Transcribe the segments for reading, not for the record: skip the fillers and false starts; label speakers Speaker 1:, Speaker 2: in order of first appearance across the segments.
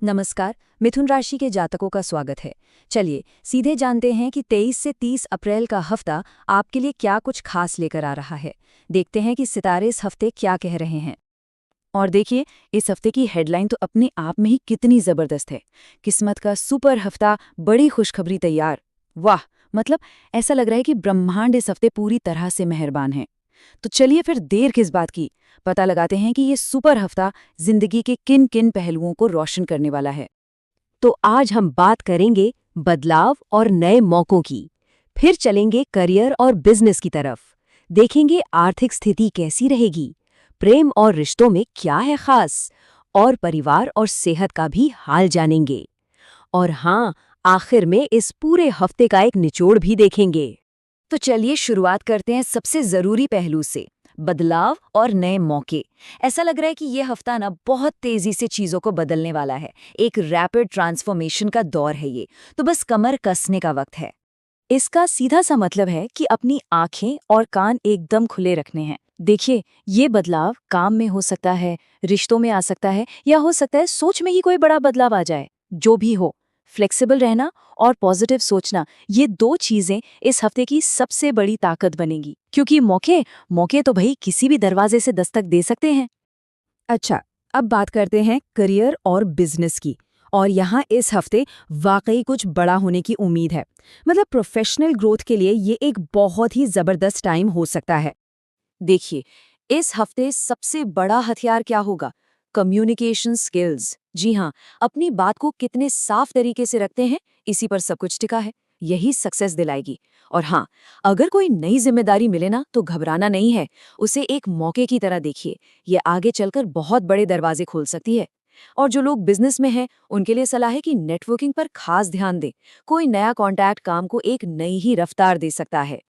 Speaker 1: नमस्कार। मिथुन राशि के जातकों का स्वागत है। चलिए सीधे जानते हैं कि 23 से 30 अप्रैल का हफ्ता आपके लिए क्या कुछ खास लेकर आ रहा है। देखते हैं कि सितारे इस हफ्ते क्या कह रहे हैं। और देखिए, इस हफ्ते की हेडलाइन तो अपने आप में ही कितनी जबरदस्त है। किस्मत का सुपर हफ्ता, बड़ी खुशखबरी तैयार। वाह, मतलब ऐसा लग रहा है कि ब्रह्मांड इस हफ्ते पूरी तरह से मेहरबान है। तो चलिए फिर देर किस बात की, पता लगाते हैं कि ये सुपर हफ्ता जिंदगी के किन किन पहलुओं को रोशन करने वाला है। तो आज हम बात करेंगे बदलाव और नए मौकों की। फिर चलेंगे करियर और बिजनेस की तरफ। देखेंगे आर्थिक स्थिति कैसी रहेगी, प्रेम और रिश्तों में क्या है खास, और परिवार और सेहत का भी हाल जानेंगे। और हाँ, आखिर में इस पूरे हफ्ते का एक निचोड़ भी देखेंगे। तो चलिए शुरुआत करते हैं सबसे जरूरी पहलू से, बदलाव और नए मौके। ऐसा लग रहा है कि ये हफ्ता ना बहुत तेजी से चीजों को बदलने वाला है। एक रैपिड ट्रांसफॉर्मेशन का दौर है ये, तो बस कमर कसने का वक्त है। इसका सीधा सा मतलब है कि अपनी आंखें और कान एकदम खुले रखने हैं। देखिए, ये बदलाव काम में हो सकता है, रिश्तों में आ सकता है, या हो सकता है सोच में ही कोई बड़ा बदलाव आ जाए। जो भी हो, फ्लेक्सिबल रहना और पॉजिटिव सोचना, ये दो चीजें इस हफ्ते की सबसे बड़ी ताकत बनेगी। क्योंकि मौके मौके तो भाई किसी भी दरवाजे से दस्तक दे सकते हैं। अच्छा, अब बात करते हैं करियर और बिजनेस की। और यहाँ इस हफ्ते वाकई कुछ बड़ा होने की उम्मीद है। मतलब प्रोफेशनल ग्रोथ के लिए ये एक बहुत ही जबरदस्त टाइम हो सकता है। देखिए, इस हफ्ते सबसे बड़ा हथियार क्या होगा? Communication skills. जी हाँ, अपनी बात को कितने साफ तरीके से रखते हैं, इसी पर सब कुछ टिका है। यही सक्सेस दिलाएगी। और हाँ, अगर कोई नई जिम्मेदारी मिले ना, तो घबराना नहीं है। उसे एक मौके की तरह देखिए। ये आगे चलकर बहुत बड़े दरवाजे खोल सकती है। और जो लोग बिजनेस में हैं, उनके लिए सलाह है कि नेटवर्किंग पर खास ध्यान दें। कोई नया कॉन्टैक्ट काम को एक नई ही रफ्तार दे सकता है।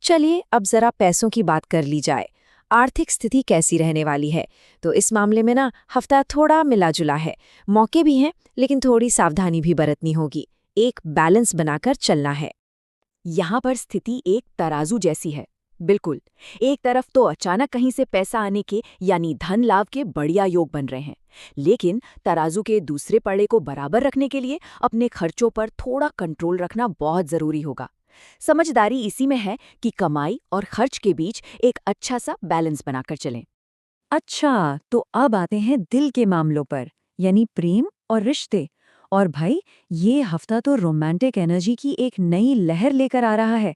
Speaker 1: चलिए अब जरा पैसों की बात कर ली जाए। आर्थिक स्थिति कैसी रहने वाली है? तो इस मामले में ना हफ्ता थोड़ा मिला जुला है। मौके भी हैं, लेकिन थोड़ी सावधानी भी बरतनी होगी। एक बैलेंस बनाकर चलना है। यहाँ पर स्थिति एक तराजू जैसी है। बिल्कुल, एक तरफ तो अचानक कहीं से पैसा आने के यानी धन लाभ के बढ़िया योग बन रहे हैं, लेकिन तराजू के दूसरे पड़े को बराबर रखने के लिए अपने खर्चों पर थोड़ा कंट्रोल रखना बहुत जरूरी होगा। समझदारी इसी में है कि कमाई और खर्च के बीच एक अच्छा सा बैलेंस बनाकर चलें। अच्छा, तो अब आते हैं दिल के मामलों पर, यानी प्रेम और रिश्ते। और भाई, ये हफ्ता तो रोमांटिक एनर्जी की एक नई लहर लेकर आ रहा है।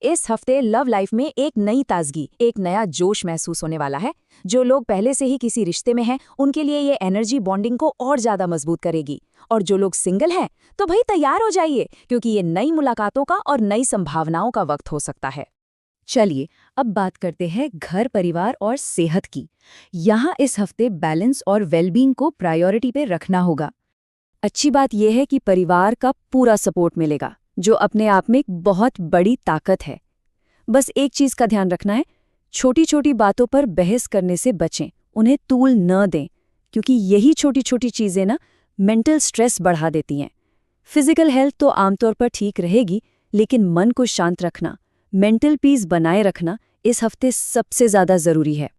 Speaker 1: इस हफ्ते लव लाइफ में एक नई ताजगी, एक नया जोश महसूस होने वाला है। जो लोग पहले से ही किसी रिश्ते में हैं, उनके लिए ये एनर्जी बॉन्डिंग को और ज्यादा मजबूत करेगी। और जो लोग सिंगल हैं, तो भाई तैयार हो जाइए, क्योंकि ये नई मुलाकातों का और नई संभावनाओं का वक्त हो सकता है। चलिए अब बात करते हैं घर परिवार और सेहत की। यहाँ इस हफ्ते बैलेंस और वेलबींग को प्रायोरिटी पे रखना होगा। अच्छी बात यह है कि परिवार का पूरा सपोर्ट मिलेगा, जो अपने आप में एक बहुत बड़ी ताकत है। बस एक चीज का ध्यान रखना है, छोटी छोटी बातों पर बहस करने से बचें, उन्हें तूल न दें, क्योंकि यही छोटी छोटी चीजें ना मेंटल स्ट्रेस बढ़ा देती हैं। फिजिकल हेल्थ तो आमतौर पर ठीक रहेगी, लेकिन मन को शांत रखना, मेंटल पीस बनाए रखना इस हफ्ते सबसे ज्यादा जरूरी है।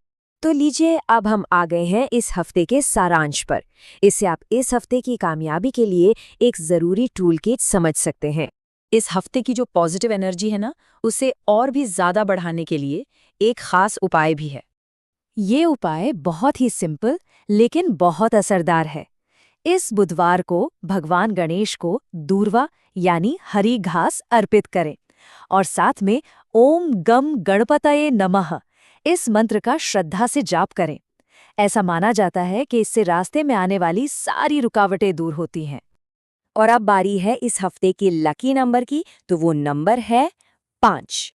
Speaker 1: तो लीजिए, अब हम आ गए हैं इस हफ्ते के सारांश पर। इससे आप इस हफ्ते की कामयाबी के लिए एक जरूरी टूल किट समझ सकते हैं। इस हफ्ते की जो पॉजिटिव एनर्जी है ना, उसे और भी ज्यादा बढ़ाने के लिए एक खास उपाय भी है। ये उपाय बहुत ही सिंपल लेकिन बहुत असरदार है। इस बुधवार को भगवान गणेश को दूर्वा यानी हरी घास अर्पित करें, और साथ में ओम गम गणपतये नमः इस मंत्र का श्रद्धा से जाप करें। ऐसा माना जाता है कि इससे रास्ते में आने वाली सारी रुकावटें दूर होती हैं। और अब बारी है इस हफ्ते की लकी नंबर की, तो वो नंबर है 5।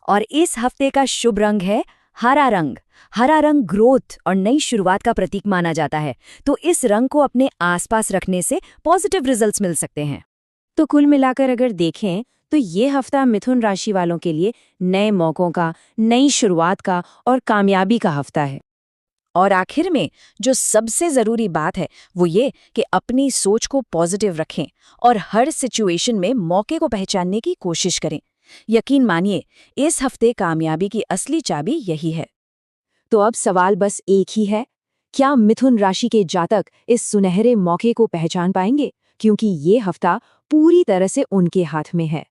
Speaker 1: और इस हफ्ते का शुभ रंग है हरा रंग। हरा रंग ग्रोथ और नई शुरुआत का प्रतीक माना जाता है, तो इस रंग को अपने आसपास रखने से पॉजिटिव रिजल्ट्स मिल सकते हैं। तो कुल मिलाकर अगर देखें, तो ये हफ्ता मिथुन राशि वालों के लिए नए मौकों का, नई शुरुआत का और कामयाबी का हफ्ता है। और आखिर में जो सबसे जरूरी बात है, वो ये कि अपनी सोच को पॉजिटिव रखें और हर सिचुएशन में मौके को पहचानने की कोशिश करें। यकीन मानिए, इस हफ्ते कामयाबी की असली चाबी यही है। तो अब सवाल बस एक ही है क्या मिथुन राशि के जातक इस सुनहरे मौके को पहचान पाएंगे? क्योंकि ये हफ्ता पूरी तरह से उनके हाथ में है।